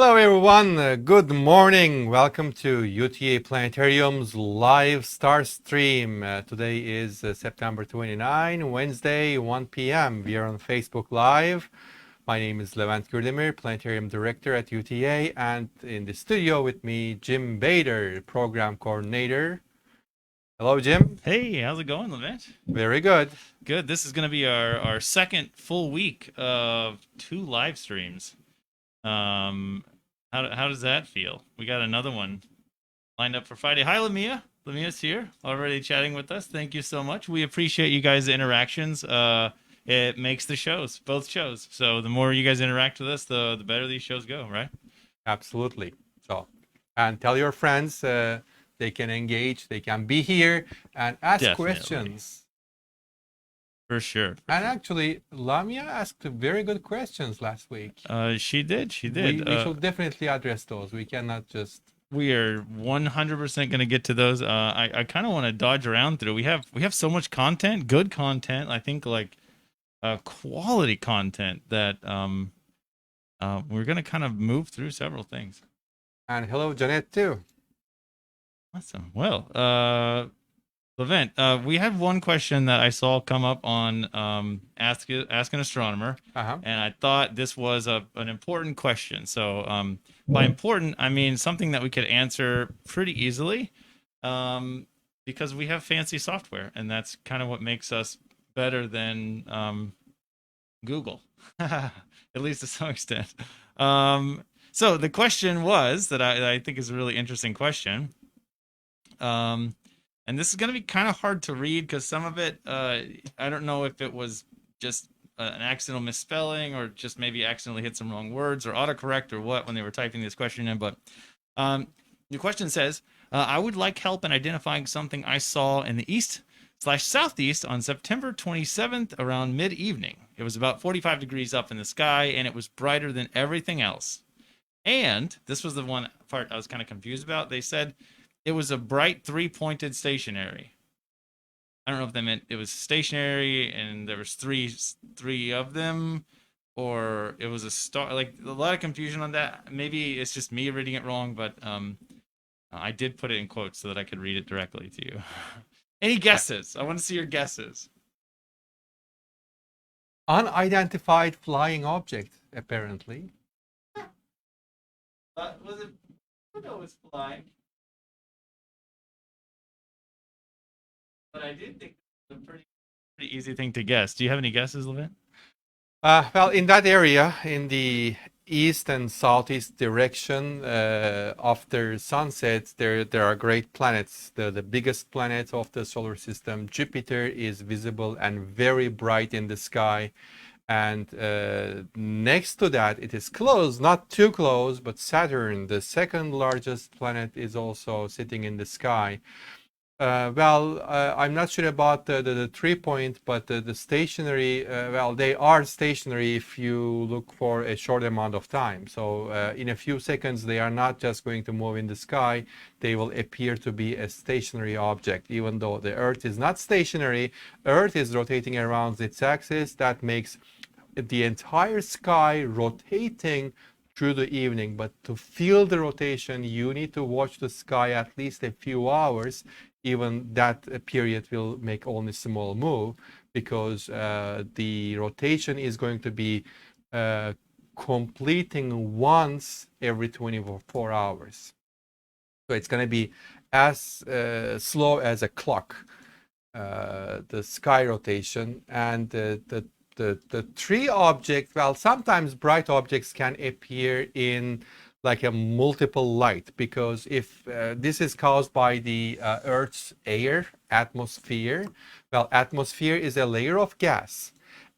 Hello, everyone. Good morning. Welcome to UTA Planetarium's live star stream. Today is September 29, Wednesday, 1 p.m. We are on Facebook Live. My name is Levent Gürdemir, Planetarium Director at UTA, and in the studio with me, Jim Bader, Program Coordinator. Hello, Jim. Hey, how's it going, Levent? Very good. Good. This is going to be our second full week of two live streams. Um, how does that feel? We got another one lined up for Friday. Hi, Lamia. Lamia's here, already chatting with us. Thank you so much. We appreciate you guys' interactions. It makes the shows, both shows. So the more you guys interact with us, the better these shows go, right? Absolutely. So, and tell your friends they can engage, they can be here and ask Definitely. questions. For sure. And actually, Lamia asked very good questions last week. She did. She We, did. we should definitely address those. We cannot just. We are 100% going to get to those. I kind of want to dodge around through. We have so much content, good content. I think like quality content that we're going to kind of move through several things. And hello, Janet, too. Awesome. Well, Levent, we had one question that I saw come up on Ask an Astronomer, Uh-huh. and I thought this was an important question. So, by important, I mean something that we could answer pretty easily, because we have fancy software, and that's kind of what makes us better than Google, at least to some extent. So the question was that I think is a really interesting question. And this is going to be kind of hard to read because some of it, I don't know if it was just an accidental misspelling or just maybe accidentally hit some wrong words or autocorrect or what when they were typing this question in. But the question says, I would like help in identifying something I saw in the east/southeast on September 27th around mid-evening. It was about 45 degrees up in the sky and it was brighter than everything else. And this was the one part I was kind of confused about. They said it was a bright three-pointed stationary. I don't know if they meant it was stationary and there was three of them, or it was a star. Like a lot of confusion on that. Maybe it's just me reading it wrong, but I did put it in quotes so that I could read it directly to you. Any guesses? I want to see your guesses. Unidentified flying object, apparently. Was it? I know it was flying. But I did think it was a pretty easy thing to guess. Do you have any guesses, Levin? Well, in that area, in the east and southeast direction, after sunset, there are great planets. The biggest planet of the solar system, Jupiter, is visible and very bright in the sky. And next to that, it is close, not too close, but Saturn, the second largest planet, is also sitting in the sky. I'm not sure about the 3 point, but the stationary, they are stationary if you look for a short amount of time. So in a few seconds, they are not just going to move in the sky. They will appear to be a stationary object, even though the Earth is not stationary. Earth is rotating around its axis. That makes the entire sky rotating through the evening. But to feel the rotation, you need to watch the sky at least a few hours. Even that period will make only small move because the rotation is going to be completing once every 24 hours. So it's going to be as slow as a clock, the sky rotation. And the tree object, well, sometimes bright objects can appear in like a multiple light, because if this is caused by the Earth's air atmosphere, well, atmosphere is a layer of gas,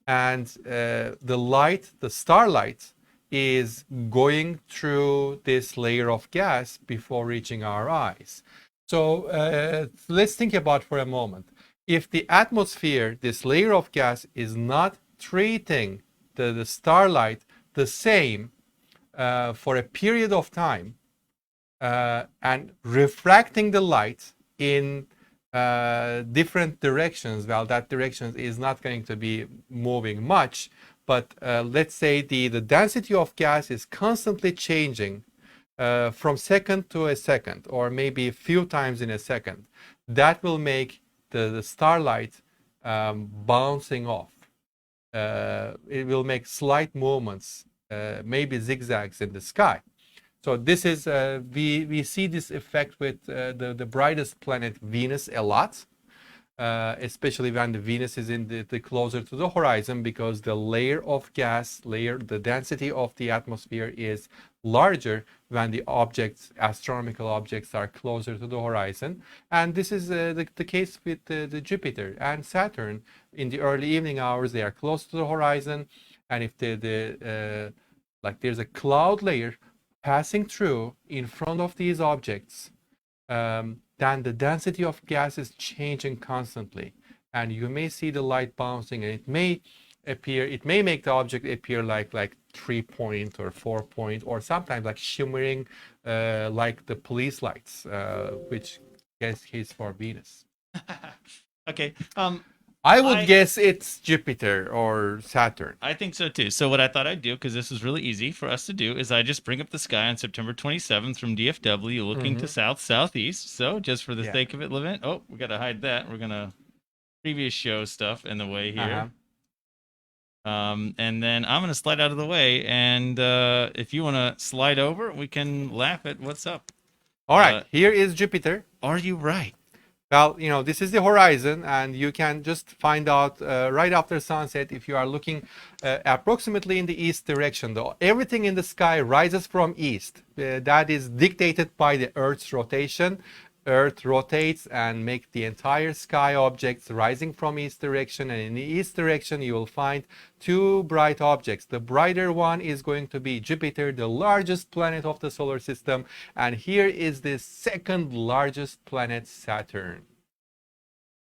and the light, the starlight, is going through this layer of gas before reaching our eyes. So let's think about for a moment. If the atmosphere, this layer of gas, is not treating the starlight the same for a period of time and refracting the light in different directions, well, that direction is not going to be moving much, but let's say the density of gas is constantly changing from second to a second, or maybe a few times in a second. That will make the starlight bouncing off. It will make slight movements, maybe zigzags in the sky. So this is we see this effect with the brightest planet Venus a lot, especially when the Venus is in the closer to the horizon, because the layer of gas, the density of the atmosphere is larger when the objects, astronomical objects, are closer to the horizon. And this is the case with the Jupiter and Saturn. In the early evening hours, they are close to the horizon, and if like there's a cloud layer passing through in front of these objects, then the density of gas is changing constantly, and you may see the light bouncing, and it may make the object appear like 3 point or 4 point, or sometimes like shimmering, like the police lights, which guess is for Venus. Okay. I would guess it's Jupiter or Saturn. I think so too. So what I thought I'd do, because this is really easy for us to do, is I just bring up the sky on September 27th from DFW, looking to southeast. So just for the sake of it, Levent. Oh, we gotta hide that. We're gonna previous show stuff in the way here. And then I'm gonna slide out of the way, and if you wanna slide over, we can laugh at what's up. All right, here is Jupiter. Are you right? Well, this is the horizon, and you can just find out right after sunset if you are looking approximately in the east direction. Though everything in the sky rises from east. That is dictated by the Earth's rotation. Earth rotates and makes the entire sky objects rising from east direction, and in the east direction you will find two bright objects. The brighter one is going to be Jupiter, the largest planet of the solar system, and here is the second largest planet, Saturn.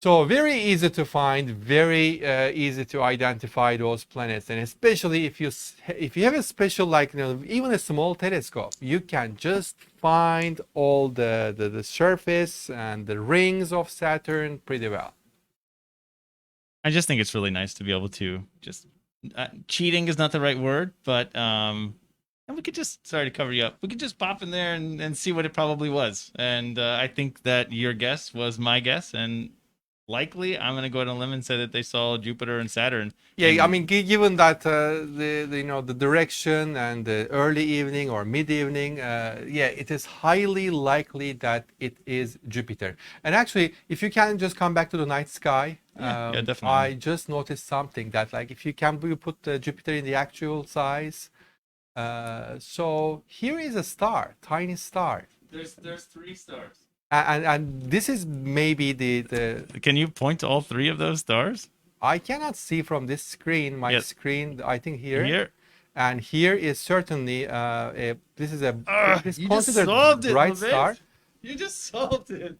So very easy to find, very easy to identify those planets, and especially if you have a special, like even a small telescope, you can just find all the surface and the rings of Saturn pretty well. I just think it's really nice to be able to just cheating is not the right word, but and we could just, sorry to cover you up, we could just pop in there and see what it probably was. And I think that your guess was my guess, and likely I'm going to go out on a limb and say that they saw Jupiter and Saturn. Yeah, I mean, given that the direction and the early evening or mid evening, yeah, it is highly likely that it is Jupiter. And actually, if you can just come back to the night sky, yeah, definitely. I just noticed something that, like, if you can put Jupiter in the actual size. So here is a star, tiny star. There's 3 stars. And this is maybe the. Can you point to all 3 of those stars? I cannot see from this screen. My screen, I think here. And here is certainly this is this considered bright star. You just solved it.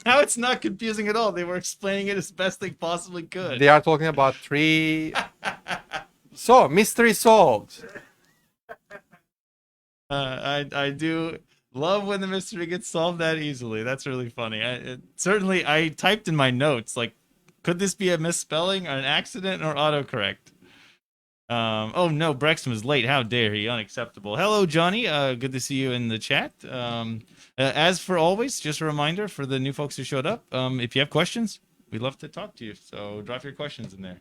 Now it's not confusing at all. They were explaining it as best they possibly could. They are talking about 3. So mystery solved. I do love when the mystery gets solved that easily. That's really funny. Certainly, I typed in my notes, like, could this be a misspelling or an accident or autocorrect? Oh no, Brexton was late. How dare he? Unacceptable. Hello, Johnny. Good to see you in the chat. As for always, just a reminder for the new folks who showed up, if you have questions, we'd love to talk to you. So drop your questions in there.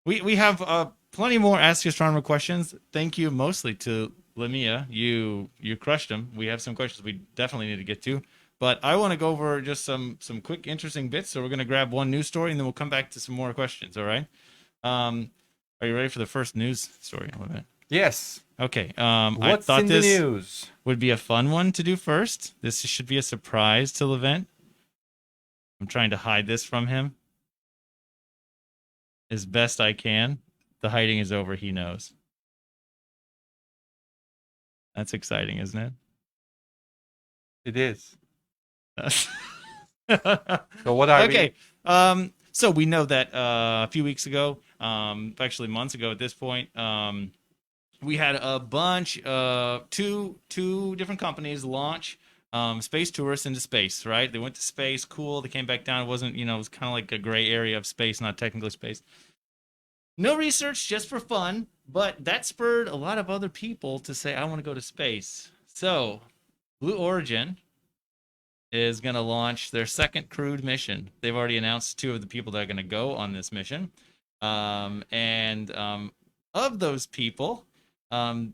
We have plenty more Ask the Astronomer questions. Thank you mostly to Lamia. You crushed them. We have some questions we definitely need to get to, but I want to go over just some quick interesting bits. So we're going to grab one news story and then we'll come back to some more questions. All right. Are you ready for the first news story? Yes. Okay. I thought this news would be a fun one to do first. This should be a surprise to Levent. I'm trying to hide this from him as best I can. The hiding is over. He knows. That's exciting, isn't it? It is. So what are we? So we know that a few weeks ago, actually months ago at this point, we had a bunch of two different companies launch space tourists into space, right? They went to space, cool. They came back down. It wasn't, it was kind of like a gray area of space, not technically space. No research, just for fun, but that spurred a lot of other people to say, I want to go to space. So, Blue Origin is going to launch their second crewed mission. They've already announced two of the people that are going to go on this mission. And of those people, um,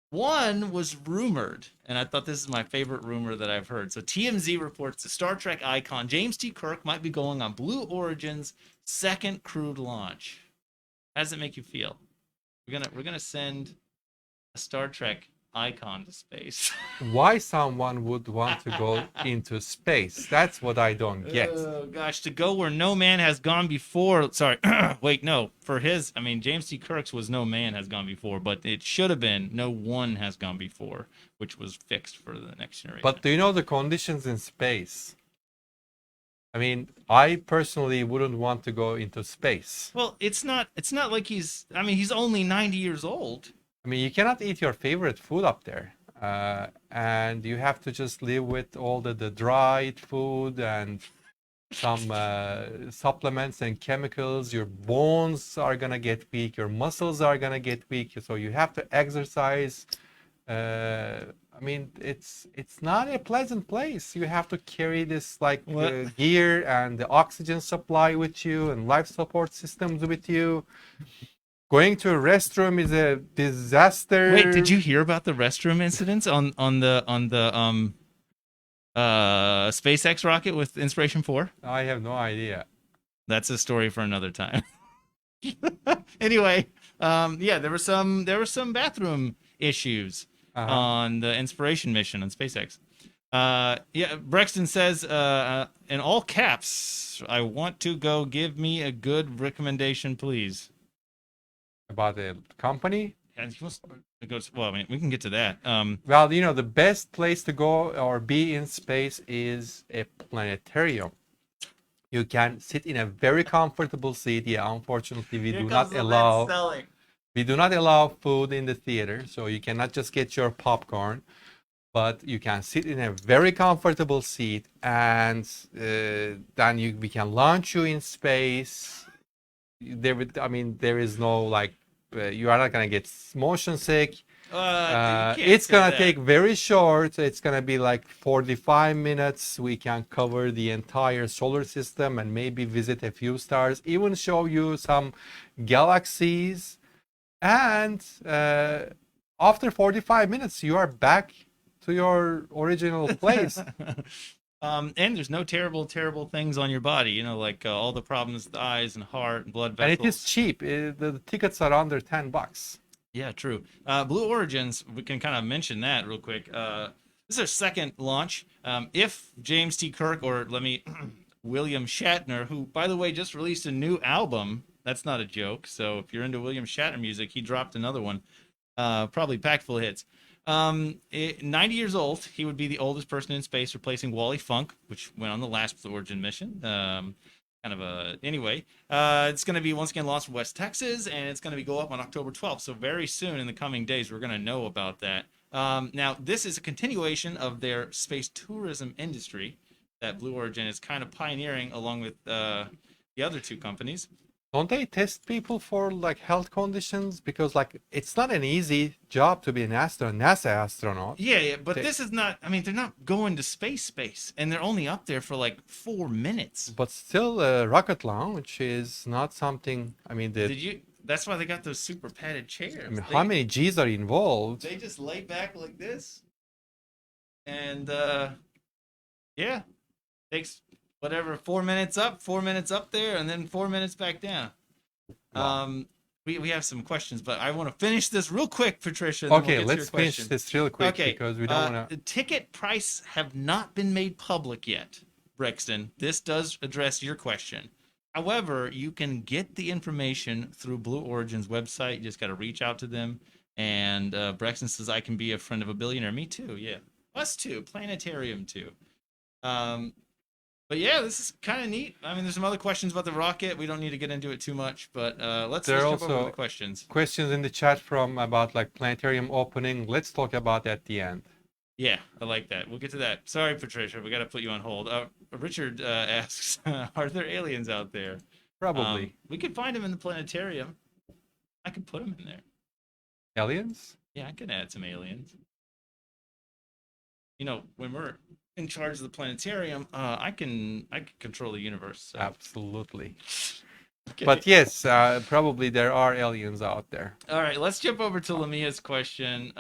one was rumored, and I thought this is my favorite rumor that I've heard. So TMZ reports the Star Trek icon James T. Kirk might be going on Blue Origin's second crewed launch. How does it make you feel? We're gonna send a Star Trek icon to space. Why someone would want to go into space? That's what I don't get. Oh gosh, to go where no man has gone before. Sorry, wait, no. For his, I mean, James T. Kirk's was no man has gone before, but it should have been no one has gone before, which was fixed for the next generation. But do you know the conditions in space? I mean, I personally wouldn't want to go into space. Well, it's not like he's. I mean, he's only 90 years old. I mean, you cannot eat your favorite food up there. And you have to just live with all the dried food and some supplements and chemicals. Your bones are gonna get weak, your muscles are gonna get weak, so you have to exercise. I mean, it's not a pleasant place. You have to carry this like gear and the oxygen supply with you and life support systems with you. Going to a restroom is a disaster. Wait, did you hear about the restroom incidents on the SpaceX rocket with Inspiration 4? I have no idea. That's a story for another time. Anyway, yeah, there were some bathroom issues on the Inspiration mission on SpaceX. Yeah, Brexton says in all caps, I want to go. Give me a good recommendation, please. About the company? Well, I mean, we can get to that. Well, you know, the best place to go or be in space is a planetarium. You can sit in a very comfortable seat. Yeah, unfortunately, we do not allow food in the theater, so you cannot just get your popcorn, but you can sit in a very comfortable seat, and then we can launch you in space. There is no like, you are not gonna get motion sick. It's gonna take very short. It's gonna be like 45 minutes. We can cover the entire solar system and maybe visit a few stars, even show you some galaxies. And after 45 minutes, you are back to your original place. And there's no terrible things on your body, you know, like all the problems with the eyes and heart and blood vessels. And it is cheap. The tickets are under $10. Yeah, true. Blue Origins, we can kind of mention that real quick. This is their second launch. If James T. Kirk, or William Shatner, who, by the way, just released a new album. That's not a joke. So if you're into William Shatner music, he dropped another one, probably packed full of hits. 90 years old, he would be the oldest person in space, replacing Wally Funk, which went on the last Blue Origin mission. Anyway, it's going to be once again launched from West Texas, and it's going to go up on October 12th. So very soon in the coming days, we're going to know about that. Now, this is a continuation of their space tourism industry that Blue Origin is kind of pioneering along with the other two companies. Don't they test people for like health conditions? Because like it's not an easy job to be an NASA astronaut. Yeah, but this is not. I mean, they're not going to space, and they're only up there for like 4 minutes. But still, rocket launch is not something. I mean, that's why they got those super padded chairs. I mean, how many G's are involved? They just lay back like this, and yeah, takes. Whatever, 4 minutes up, 4 minutes up there, and then 4 minutes back down. Wow. We have some questions, but I want to finish this real quick, Patricia. Okay, let's finish this real quick because we don't want to. The ticket price have not been made public yet, Brexton. This does address your question. However, you can get the information through Blue Origin's website. You just got to reach out to them. And Brexton says, I can be a friend of a billionaire. Me too, yeah. Us too. Planetarium too. But yeah, this is kind of neat. I mean, there's some other questions about the rocket. We don't need to get into it too much, but let's jump over the questions. Questions in the chat about like planetarium opening. Let's talk about that at the end. Yeah, I like that. We'll get to that. Sorry, Patricia, we got to put you on hold. Richard asks, are there aliens out there? Probably. We could find them in the planetarium. I could put them in there. Aliens? Yeah, I could add some aliens. You know, when we're in charge of the planetarium, I can control the universe. So. Absolutely. Okay. But yes, probably there are aliens out there. All right, let's jump over to Lamia's question.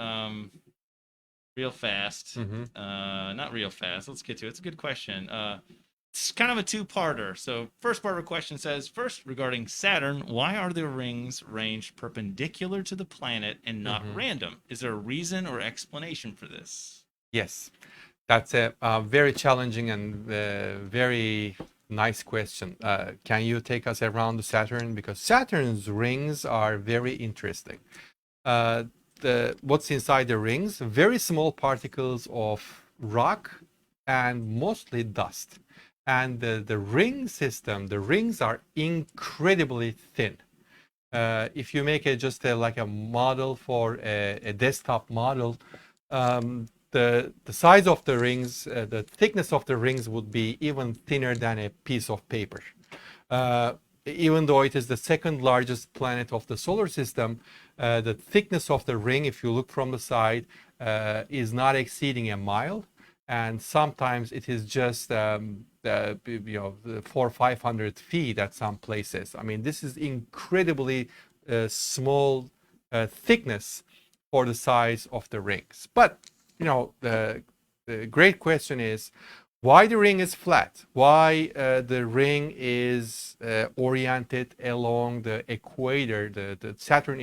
Real fast. Mm-hmm. Not real fast. Let's get to it. It's a good question. It's kind of a two-parter. So, first part of the question says, first, regarding Saturn, why are the rings ranged perpendicular to the planet and not Mm-hmm. random? Is there a reason or explanation for this? Yes, that's a very challenging and very nice question. Can you take us around the Saturn? Because Saturn's rings are very interesting. Uh, what's inside the rings? Very small particles of rock and mostly dust. And the ring system, the rings are incredibly thin. If you make it just like a model for a desktop model, the size of the rings, the thickness of the rings would be even thinner than a piece of paper. Uh, Even though it is the second largest planet of the solar system, the thickness of the ring, if you look from the side, is not exceeding a mile, and sometimes it is just 400 or 500 feet at some places. I mean, this is incredibly small thickness for the size of the rings. But the great question is, why the ring is flat, why the ring is oriented along the equator. The Saturn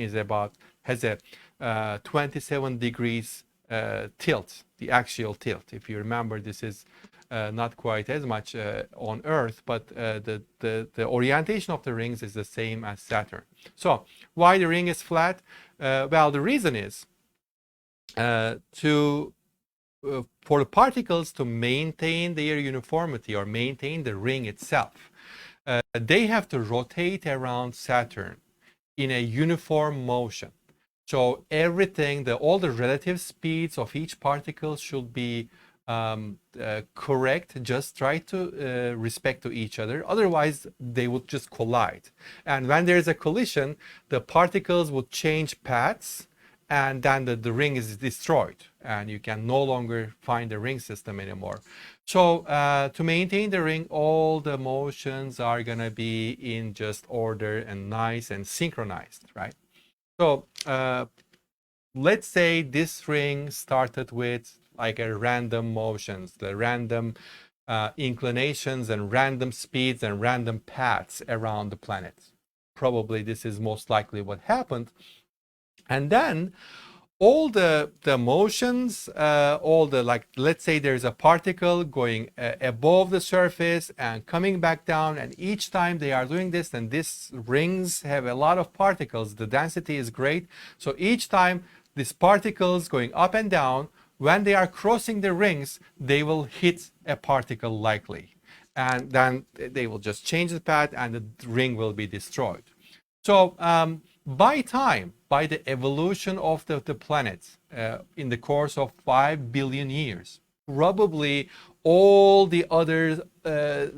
has a 27 degrees tilt, the axial tilt. If you remember, this is not quite as much on Earth, but the orientation of the rings is the same as Saturn. So why the ring is flat? Well, the reason is for the particles to maintain their uniformity or maintain the ring itself, they have to rotate around Saturn in a uniform motion. So everything, all the relative speeds of each particle should be correct, just try to respect to each other. Otherwise, they would just collide. And when there is a collision, the particles would change paths, and then the ring is destroyed, and you can no longer find the ring system anymore. So to maintain the ring, all the motions are going to be in just order and nice and synchronized, right? So let's say this ring started with like a random motions, the random inclinations and random speeds and random paths around the planet. Probably this is most likely what happened. And then all the motions, all the, like, let's say there's a particle going above the surface and coming back down, and each time they are doing this, and these rings have a lot of particles, the density is great. So each time these particles going up and down, when they are crossing the rings, they will hit a particle likely, and then they will just change the path and the ring will be destroyed. So by the evolution of the planet in the course of 5 billion years, probably all the other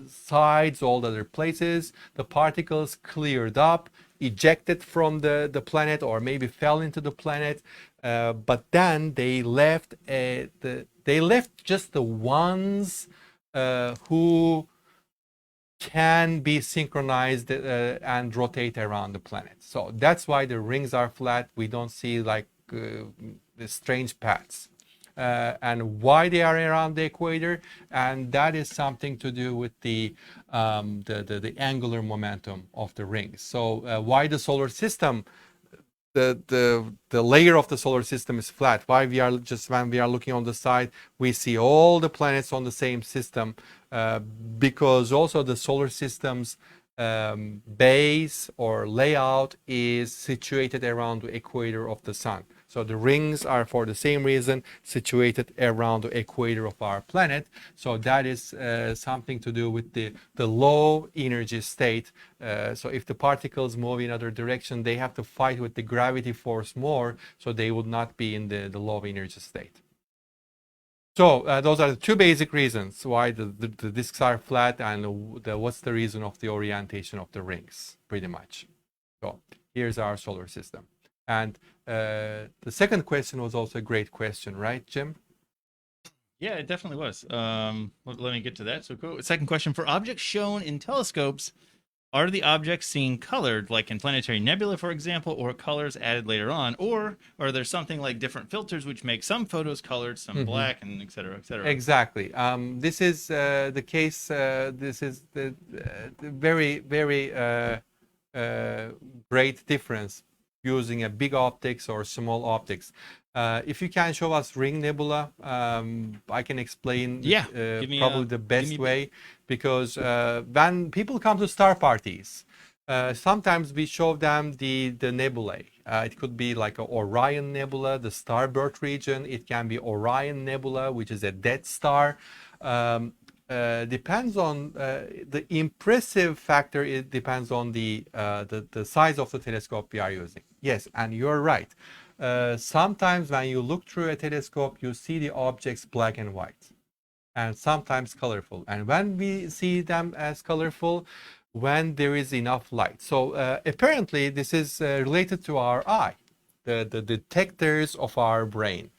sides, all the other places, the particles cleared up, ejected from the planet, or maybe fell into the planet. But then they left just the ones who can be synchronized and rotate around the planet. So that's why the rings are flat. We don't see like the strange paths. And why they are around the equator, and that is something to do with the angular momentum of the rings. So why the solar system, the layer of the solar system is flat. Why we are just, when we are looking on the side, we see all the planets on the same system, because also the solar system's base or layout is situated around the equator of the sun. So the rings are, for the same reason, situated around the equator of our planet. So that is something to do with the low energy state. So if the particles move in other direction, they have to fight with the gravity force more, so they would not be in the low energy state. So those are the two basic reasons why the disks are flat, and what's the reason of the orientation of the rings, pretty much. So here's our solar system. And the second question was also a great question, right, Jim? Yeah, it definitely was. Let me get to that. So cool. Second question: for objects shown in telescopes, are the objects seen colored, like in planetary nebula, for example, or colors added later on, or are there something like different filters which make some photos colored, some black, and et cetera, et cetera? Exactly. This is the case. This is the very, very great difference using a big optics or small optics. If you can show us ring nebula, I can explain Yeah, probably the best way, because when people come to star parties, sometimes we show them the nebulae. It could be like a Orion Nebula, the starboard region. It can be Orion Nebula, which is a dead star. Depends on the impressive factor. It depends on the size of the telescope we are using. Yes, and you're right. Sometimes when you look through a telescope, you see the objects black and white, and sometimes colorful. And when we see them as colorful, when there is enough light. So apparently this is related to our eye, the detectors of our brain.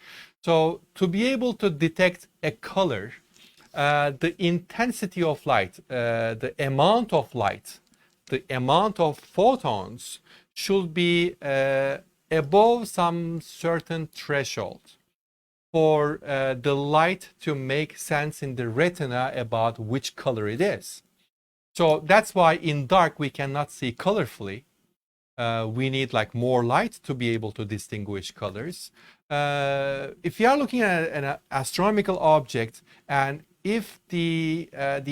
So to be able to detect a color, the intensity of light, the amount of light, the amount of photons should be above some certain threshold for the light to make sense in the retina about which color it is. So that's why in dark we cannot see colorfully. We need like more light to be able to distinguish colors. If you are looking at an astronomical object, and if the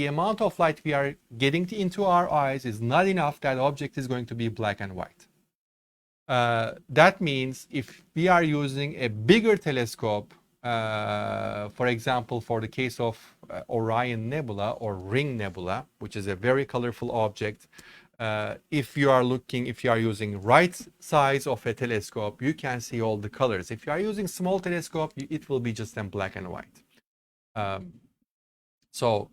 amount of light we are getting into our eyes is not enough, that object is going to be black and white. That means if we are using a bigger telescope, for example, for the case of Orion Nebula or Ring Nebula, which is a very colorful object, if you are using right size of a telescope, you can see all the colors. If you are using small telescope, it will be just in black and white. So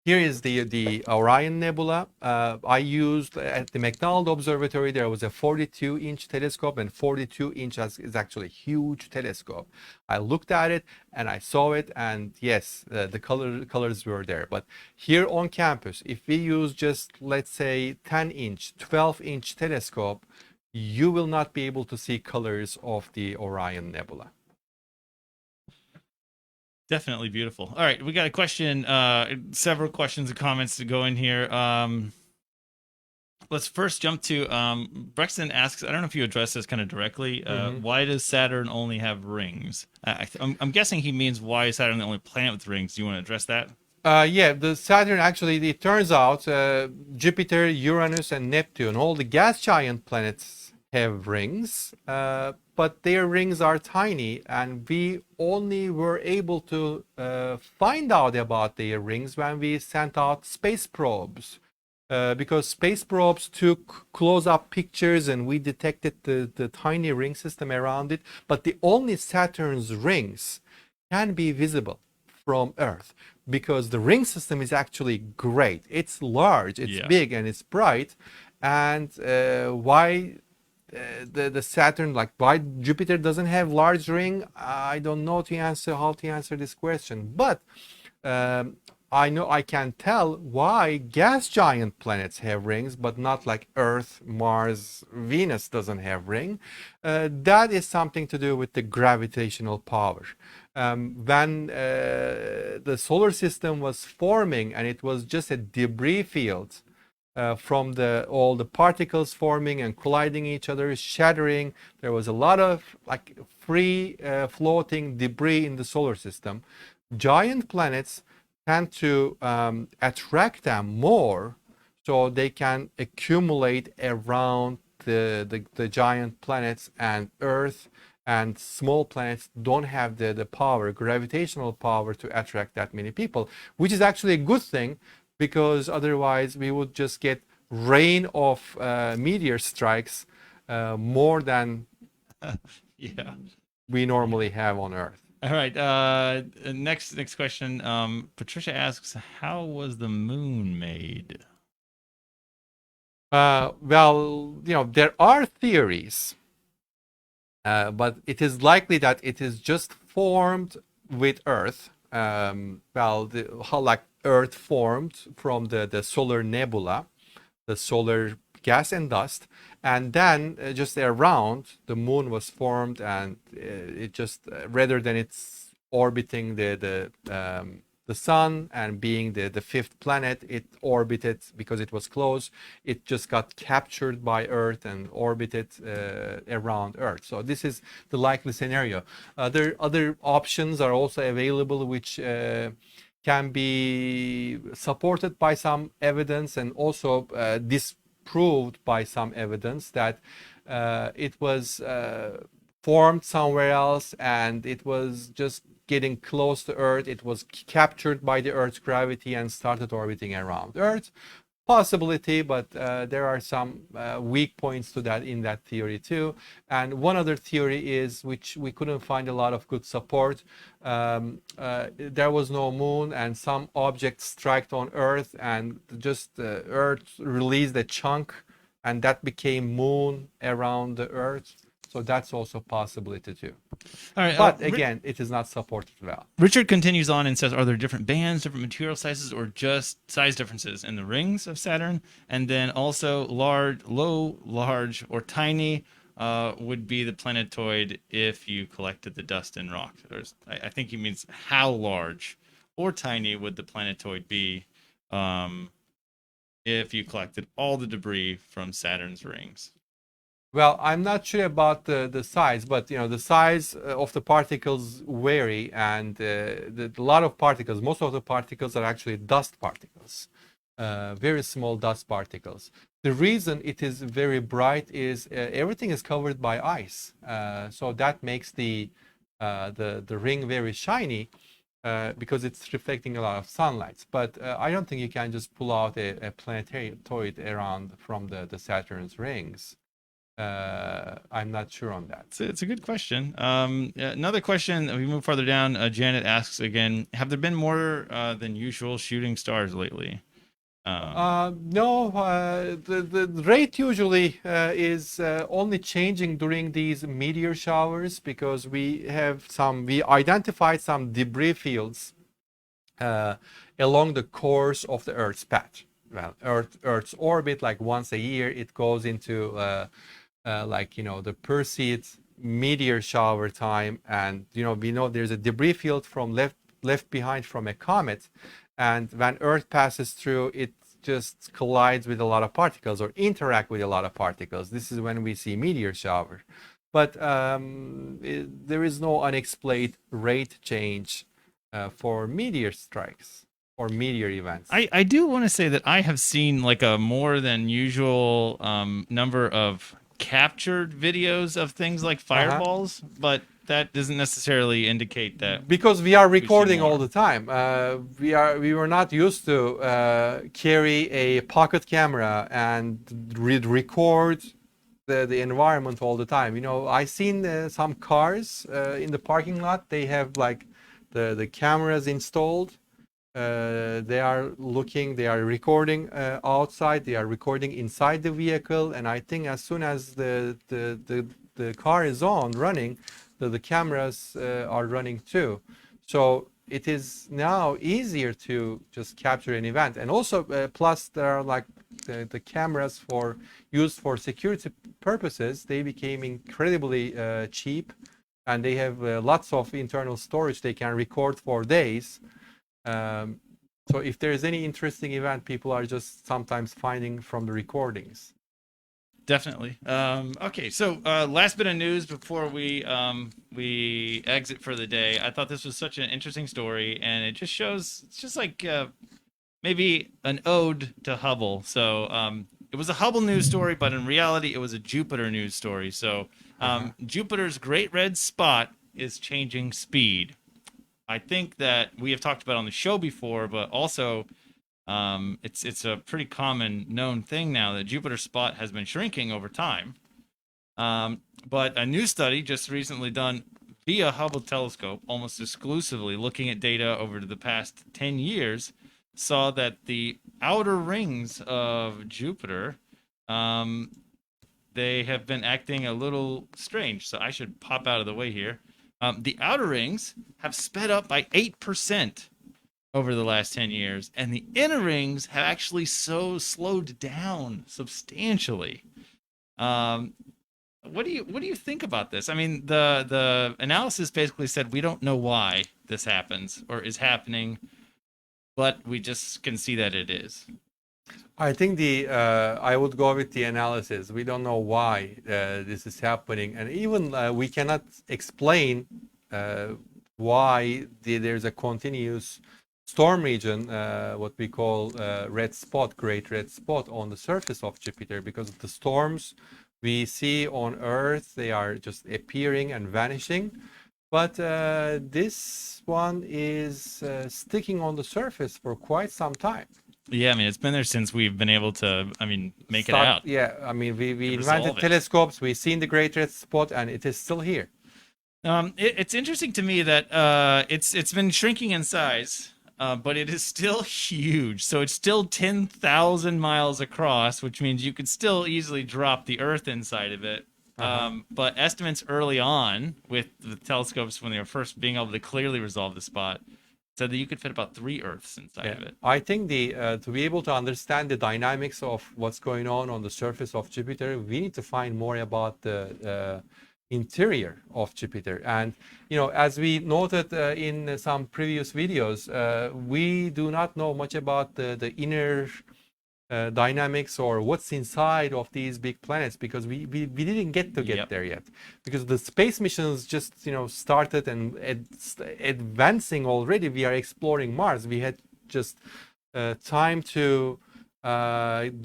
here is the Orion Nebula. I used at the McDonald Observatory, there was a 42-inch telescope, and 42-inch is actually a huge telescope. I looked at it and I saw it, and yes, the colors were there. But here on campus, if we use just, let's say, 10-inch, 12-inch telescope, you will not be able to see colors of the Orion Nebula. Definitely beautiful. All right, we got a question, several questions and comments to go in here. Let's first jump to Brexton asks, I don't know if you address this kind of directly. Why does Saturn only have rings? I'm guessing he means why is Saturn the only planet with rings? Do you want to address that? Yeah, the Saturn actually, it turns out Jupiter, Uranus, and Neptune, all the gas giant planets have rings, but their rings are tiny, and we only were able to find out about their rings when we sent out space probes. Because space probes took close-up pictures and we detected the tiny ring system around it, but the only Saturn's rings can be visible from Earth because the ring system is actually great. It's large, it's big, and it's bright. And why the Saturn, like why Jupiter doesn't have large ring, I don't know how to answer this question. But I know I can tell why gas giant planets have rings, but not like Earth, Mars, Venus doesn't have ring. That is something to do with the gravitational power. When the solar system was forming and it was just a debris field from all the particles forming and colliding each other, shattering, there was a lot of like free floating debris in the solar system. Giant planets tend to attract them more so they can accumulate around the giant planets, and Earth and small planets don't have the power, gravitational power, to attract that many people, which is actually a good thing, because otherwise we would just get rain of meteor strikes more than Yeah. we normally have on Earth. All right. Next question. Patricia asks, how was the moon made? Well, there are theories, but it is likely that it is just formed with Earth. How like Earth formed from the solar nebula, the solar gas and dust, and then just around the moon was formed, and it just rather than it's orbiting the sun and being the fifth planet, it orbited because it was close. It just got captured by Earth and orbited around Earth. So this is the likely scenario. Other options are also available, which can be supported by some evidence and also disproved by some evidence that it was formed somewhere else and it was just getting close to Earth. It was captured by the Earth's gravity and started orbiting around Earth. Possibility, but there are some weak points to that in that theory too. And one other theory is, which we couldn't find a lot of good support. There was no moon, and some object struck on Earth, and just Earth released a chunk, and that became moon around the Earth. So that's also a possibility too. All right. But again, it is not supported well. Richard continues on and says, are there different bands, different material sizes, or just size differences in the rings of Saturn? And then also large, low, large, or tiny would be the planetoid if you collected the dust and rock. I think he means how large or tiny would the planetoid be if you collected all the debris from Saturn's rings. Well, I'm not sure about the size, but the size of the particles vary, and a lot of particles, most of the particles are actually dust particles, very small dust particles. The reason it is very bright is everything is covered by ice, so that makes the ring very shiny. Because it's reflecting a lot of sunlight, but I don't think you can just pull out a planetoid around from the Saturn's rings. I'm not sure on that. It's a good question. Another question, we move further down. Janet asks again, have there been more than usual shooting stars lately? No, the rate usually is only changing during these meteor showers, because we identified some debris fields along the course of the Earth's path. Well, Earth's orbit, like once a year, it goes into the Perseid meteor shower time, and we know there's a debris field from left behind from a comet, and when Earth passes through, it just collides with a lot of particles or interact with a lot of particles. This is when we see meteor shower, but there is no unexplained rate change for meteor strikes or meteor events. I do want to say that I have seen like a more than usual number of captured videos of things like fireballs, but that doesn't necessarily indicate that, because we are recording all the time. We were not used to carry a pocket camera and record the environment all the time. I seen some cars in the parking lot. They have like the cameras installed. They are recording outside, they are recording inside the vehicle, and I think as soon as the car is running, the cameras are running too. So it is now easier to just capture an event, and also plus there are like the cameras used for security purposes. They became incredibly cheap, and they have lots of internal storage. They can record for days. So if there's any interesting event, people are just sometimes finding from the recordings. Definitely. Okay, so last bit of news before we exit for the day. I thought this was such an interesting story, and it just shows, it's just like maybe an ode to Hubble. So it was a Hubble news story, but in reality, it was a Jupiter news story. So Jupiter's Great Red Spot is changing speed. I think that we have talked about on the show before, but also it's a pretty common known thing now that Jupiter spot has been shrinking over time. But a new study just recently done via Hubble telescope, almost exclusively looking at data over the past 10 years, saw that the outer rings of Jupiter, um, they have been acting a little strange. So I should pop out of the way here. The outer rings have sped up by 8% over the last 10 years, and the inner rings have actually slowed down substantially. Um, what do you think about this? I mean, the analysis basically said we don't know why this happens or is happening, but we just can see that it is. I think I would go with the analysis. We don't know why this is happening, and even we cannot explain uh, why there's a continuous storm region, what we call red spot, great red spot on the surface of Jupiter, because of the storms we see on Earth. They are just appearing and vanishing, but this one is sticking on the surface for quite some time. Yeah, I mean, it's been there since we've been able to, I mean, make it Start, out, yeah, I mean, we to invented resolve it. telescopes, we've seen the great red spot, and it is still here. It's interesting to me that it's been shrinking in size, but it is still huge. So it's still 10,000 miles across, which means you could still easily drop the Earth inside of it. Uh-huh. But estimates early on with the telescopes when they were first being able to clearly resolve the spot said that you could fit about 3 Earths inside Yeah, of it. I think the to be able to understand the dynamics of what's going on the surface of Jupiter, we need to find more about the interior of Jupiter. And as we noted in some previous videos, we do not know much about the inner dynamics or what's inside of these big planets, because we didn't get to get Yep. there yet, because the space missions just started and advancing already. We are exploring Mars. We had just time to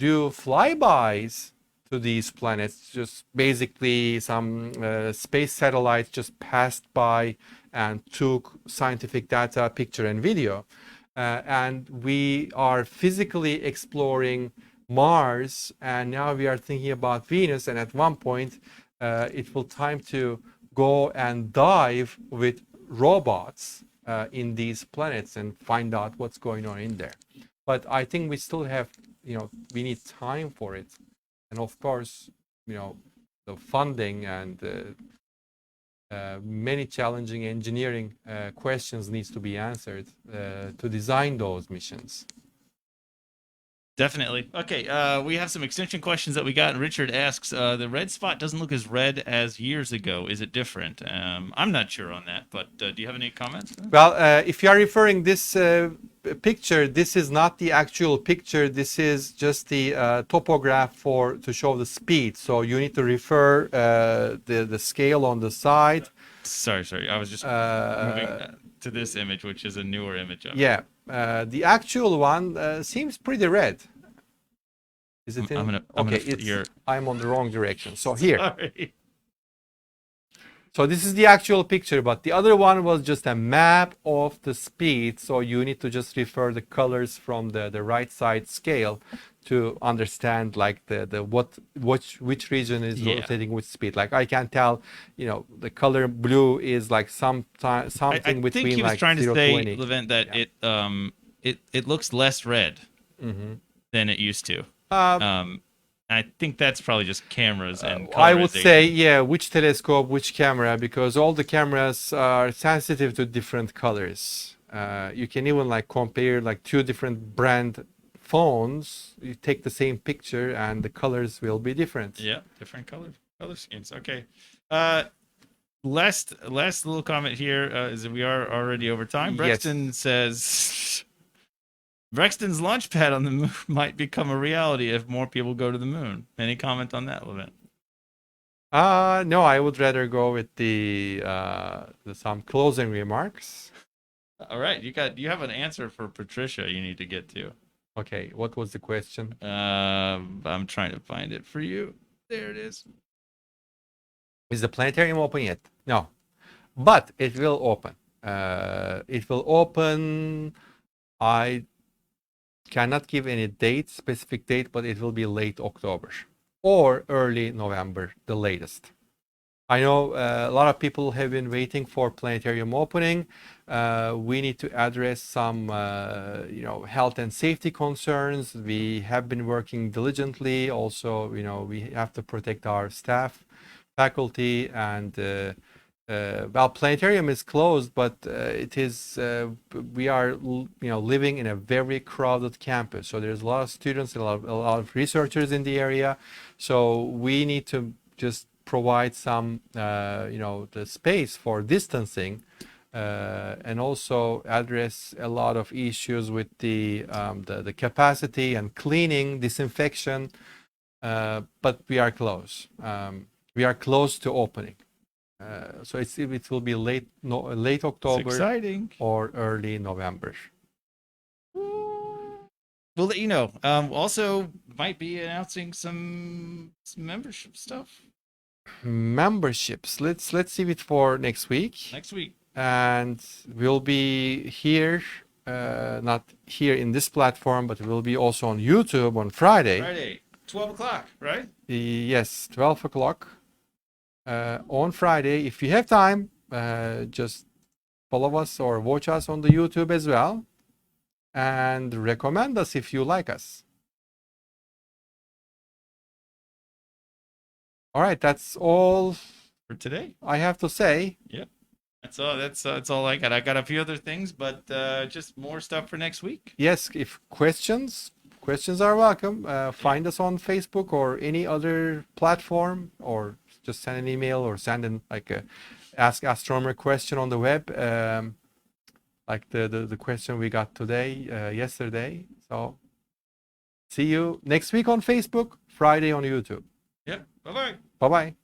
do flybys to these planets. Just basically some space satellites just passed by and took scientific data, picture and video. And we are physically exploring Mars, and now we are thinking about Venus. And at one point, it will time to go and dive with robots in these planets and find out what's going on in there. But I think we still have, we need time for it, and of course, the funding and many challenging engineering questions needs to be answered to design those missions. Definitely. Okay, we have some extension questions that we got. Richard asks, the red spot doesn't look as red as years ago. Is it different? I'm not sure on that, but do you have any comments? Well, if you are referring this picture, this is not the actual picture. This is just the topograph to show the speed. So you need to refer the scale on the side. Sorry. I was just moving to this image, which is a newer image of it. Yeah, the actual one seems pretty red. Is it in? Okay, I'm on the wrong direction. So here. Sorry. So this is the actual picture, but the other one was just a map of the speed. So you need to just refer the colors from the right side scale to understand like which region is rotating with speed. Like I can tell, the color blue is like something I between think he was like trying to 0 say, 20. Levent, that it looks less red than it used to. I think that's probably just cameras and I would say, yeah, which telescope, which camera, because all the cameras are sensitive to different colors. You can even like compare like two different brand phones. You take the same picture and the colors will be different. Yeah, different color schemes. Okay. Last little comment here is that we are already over time. Brexton says Brexton's launch pad on the moon might become a reality if more people go to the moon. Any comment on that, Levent? No, I would rather go with some closing remarks. All right, you have an answer for Patricia you need to get to. Okay, what was the question? I'm trying to find it for you. There it is. Is the planetarium open yet? No, but it will open. It will open. I cannot give any specific date, but it will be late October or early November, the latest. I know a lot of people have been waiting for planetarium opening. We need to address some, health and safety concerns. We have been working diligently. Also, we have to protect our staff, faculty, and well, planetarium is closed, but it is. We are, living in a very crowded campus. So there's a lot of students, a lot of researchers in the area. So we need to just provide some, the space for distancing, and also address a lot of issues with the capacity and cleaning, disinfection. But we are close. We are close to opening. So it will be late It's October exciting. or early November. We'll let you know. Also, might be announcing some membership stuff Memberships. Let's save it for next week. next week. And we'll be here, not here in this platform, but we'll be also on YouTube on Friday. Friday, 12 o'clock, right? Yes, 12 o'clock on Friday. If you have time, just follow us or watch us on the YouTube as well. And recommend us if you like us. All right, that's all For today. I have to say. That's all. That's all I got. I got a few other things, but just more stuff for next week. Yes, if questions are welcome. Find us on Facebook or any other platform, or just send an email or send in like a Ask Astronomer question on the web, like the question we got yesterday. So see you next week on Facebook, Friday on YouTube. Yep. Bye bye. Bye bye.